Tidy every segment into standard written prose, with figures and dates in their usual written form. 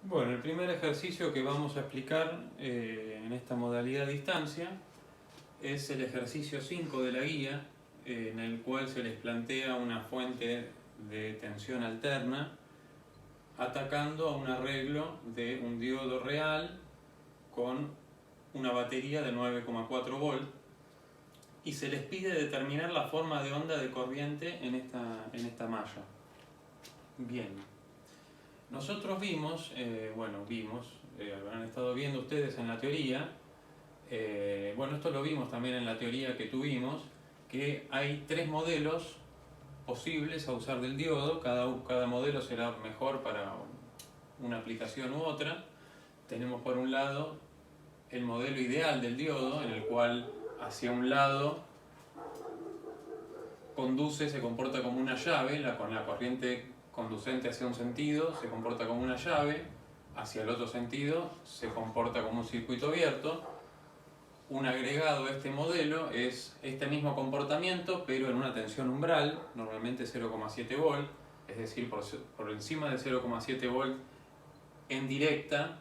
Bueno, el primer ejercicio que vamos a explicar en esta modalidad a distancia es el ejercicio 5 de la guía, en el cual se les plantea una fuente de tensión alterna atacando a un arreglo de un diodo real con una batería de 9,4 volt y se les pide determinar la forma de onda de corriente en esta malla. Bien. Nosotros vimos, habrán estado viendo ustedes en la teoría, esto lo vimos también en la teoría que tuvimos, que hay tres modelos posibles a usar del diodo, cada modelo será mejor para una aplicación u otra. Tenemos por un lado el modelo ideal del diodo, en el cual hacia un lado conduce, se comporta como una llave, con la corriente conducente hacia un sentido se comporta como una llave, hacia el otro sentido se comporta como un circuito abierto. Un agregado a este modelo es este mismo comportamiento, pero en una tensión umbral, normalmente 0,7 volt, es decir, por encima de 0,7 volt en directa,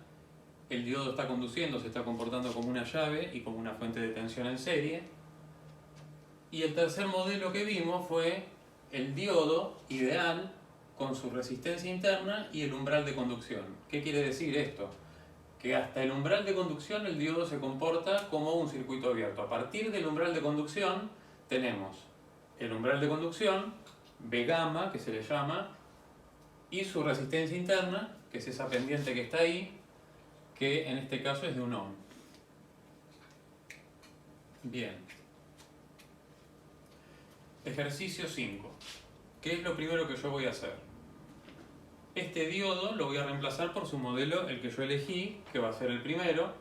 el diodo está conduciendo, se está comportando como una llave y como una fuente de tensión en serie. Y el tercer modelo que vimos fue el diodo ideal con su resistencia interna y el umbral de conducción. ¿Qué quiere decir esto? Que hasta el umbral de conducción el diodo se comporta como un circuito abierto. A partir del umbral de conducción tenemos el umbral de conducción, B gamma, que se le llama, y su resistencia interna, que es esa pendiente que está ahí, que en este caso es de 1 ohm. Bien. Ejercicio 5. ¿Qué es lo primero que yo voy a hacer? Este diodo lo voy a reemplazar por su modelo, el que yo elegí, que va a ser el primero.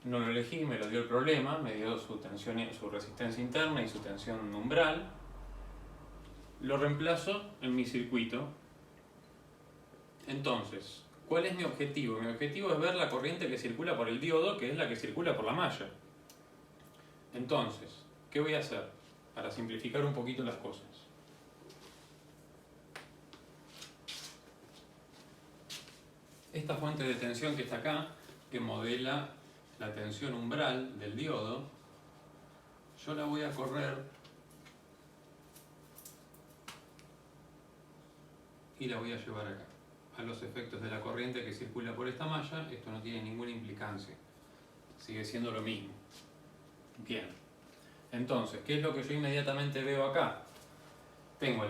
No lo elegí, me lo dio el problema, me dio su tensión, su resistencia interna y su tensión umbral. Lo reemplazo en mi circuito. Entonces, ¿cuál es mi objetivo? Mi objetivo es ver la corriente que circula por el diodo, que es la que circula por la malla. Entonces, ¿qué voy a hacer? Para simplificar un poquito las cosas. Esta fuente de tensión que está acá, que modela la tensión umbral del diodo, yo la voy a correr y la voy a llevar acá. A los efectos de la corriente que circula por esta malla, esto no tiene ninguna implicancia. Sigue siendo lo mismo. Bien. Entonces, ¿qué es lo que yo inmediatamente veo acá? Tengo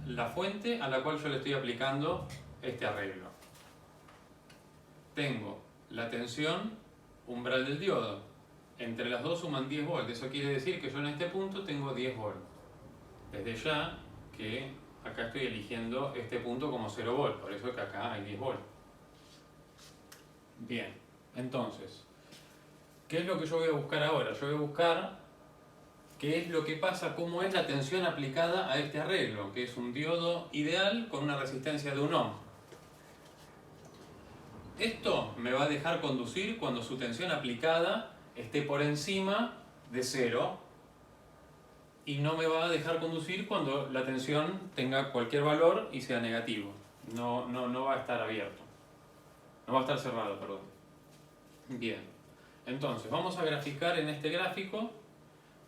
la fuente a la cual yo le estoy aplicando este arreglo. Tengo la tensión umbral del diodo. Entre las dos suman 10 volts. Eso quiere decir que yo en este punto tengo 10 volts. Desde ya que acá estoy eligiendo este punto como 0 volts. Por eso es que acá hay 10 volts. Bien. Entonces, ¿qué es lo que yo voy a buscar ahora? Yo voy a buscar qué es lo que pasa, cómo es la tensión aplicada a este arreglo, que es un diodo ideal con una resistencia de 1 ohm. Esto me va a dejar conducir cuando su tensión aplicada esté por encima de 0 y no me va a dejar conducir cuando la tensión tenga cualquier valor y sea negativo. No va a estar abierto. No va a estar cerrado, perdón. Bien. Entonces, vamos a graficar en este gráfico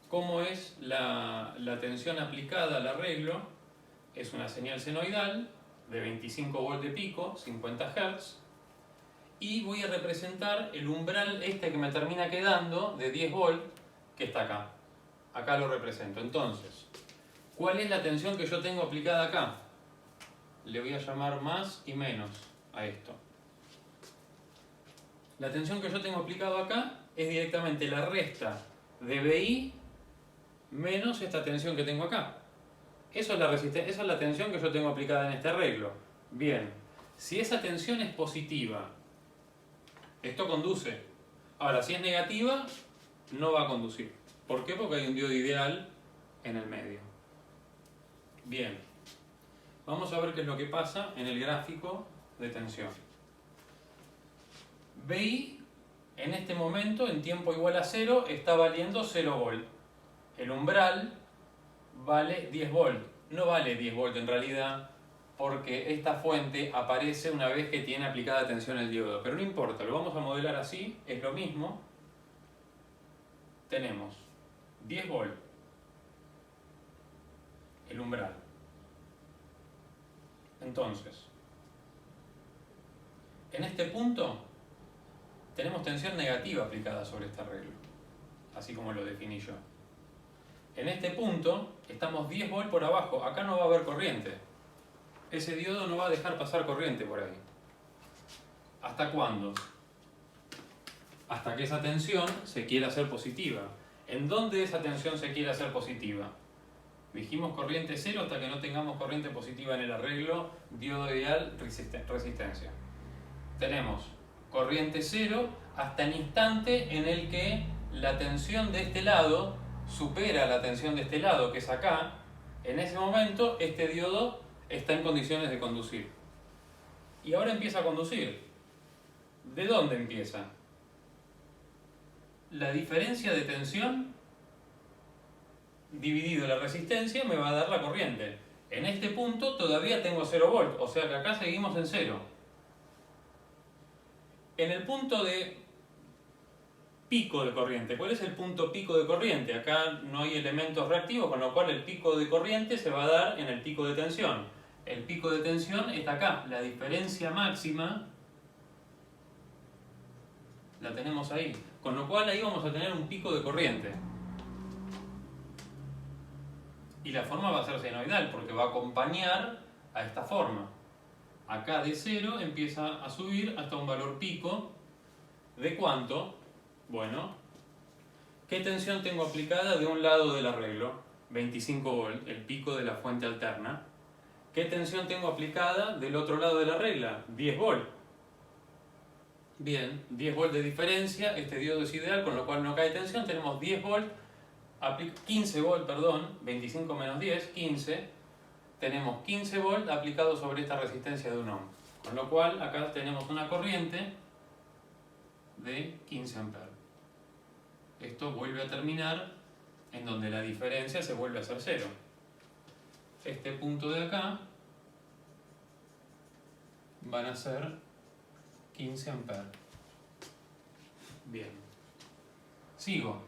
cómo es la tensión aplicada al arreglo. Es una señal senoidal de 25 volts de pico, 50 Hz. Y voy a representar el umbral que me termina quedando de 10 volts que está acá. Acá lo represento. Entonces, ¿cuál es la tensión que yo tengo aplicada acá? Le voy a llamar más y menos a esto. La tensión que yo tengo aplicado acá es directamente la resta de BI menos esta tensión que tengo acá. Eso es la tensión que yo tengo aplicada en este arreglo. Bien, si esa tensión es positiva, esto conduce. Ahora, si es negativa, no va a conducir. ¿Por qué? Porque hay un diodo ideal en el medio. Bien. Vamos a ver qué es lo que pasa en el gráfico de tensión. BI, en este momento, en tiempo igual a 0, está valiendo 0 volt. El umbral vale 10 volt. No vale 10 volt en realidad, porque esta fuente aparece una vez que tiene aplicada tensión el diodo. Pero no importa, lo vamos a modelar así, es lo mismo. Tenemos 10 volt, el umbral. Entonces, en este punto tenemos tensión negativa aplicada sobre este arreglo, así como lo definí yo. En este punto estamos 10 volt por abajo, acá no va a haber corriente. Ese diodo no va a dejar pasar corriente por ahí. ¿Hasta cuándo? Hasta que esa tensión se quiera hacer positiva. ¿En dónde esa tensión se quiere hacer positiva? Dijimos corriente cero hasta que no tengamos corriente positiva en el arreglo, diodo ideal, resistencia. Tenemos corriente cero hasta el instante en el que la tensión de este lado supera la tensión de este lado, que es acá. En ese momento este diodo está en condiciones de conducir. Y ahora empieza a conducir. ¿De dónde empieza? La diferencia de tensión dividido la resistencia me va a dar la corriente. En este punto todavía tengo 0 volt, o sea que acá seguimos en 0. En el punto de pico de corriente, ¿cuál es el punto pico de corriente? Acá no hay elementos reactivos, con lo cual el pico de corriente se va a dar en el pico de tensión. El pico de tensión está acá, la diferencia máxima la tenemos ahí, con lo cual ahí vamos a tener un pico de corriente. Y la forma va a ser senoidal porque va a acompañar a esta forma. Acá de 0 empieza a subir hasta un valor pico. ¿De cuánto? Bueno, ¿qué tensión tengo aplicada de un lado del arreglo? 25 volt, el pico de la fuente alterna. ¿Qué tensión tengo aplicada del otro lado de la regla? 10 volt. Bien, 10 volt de diferencia, este diodo es ideal, con lo cual no cae tensión. Tenemos 10 volt, 15 volt, perdón, 25 menos 10, 15. Tenemos 15 volt aplicado sobre esta resistencia de 1 ohm. Con lo cual acá tenemos una corriente de 15 amperes. Esto vuelve a terminar en donde la diferencia se vuelve a hacer 0. Este punto de acá van a ser 15 amperes. Bien. Sigo.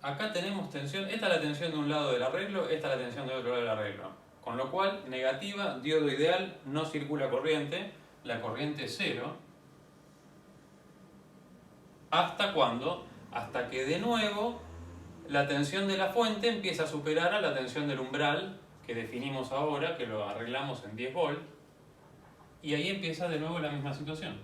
Acá tenemos tensión, esta es la tensión de un lado del arreglo, esta es la tensión del otro lado del arreglo. Con lo cual, negativa, diodo ideal, no circula corriente, la corriente es 0. ¿Hasta cuándo? Hasta que de nuevo la tensión de la fuente empieza a superar a la tensión del umbral que definimos ahora, que lo arreglamos en 10 volt, y ahí empieza de nuevo la misma situación.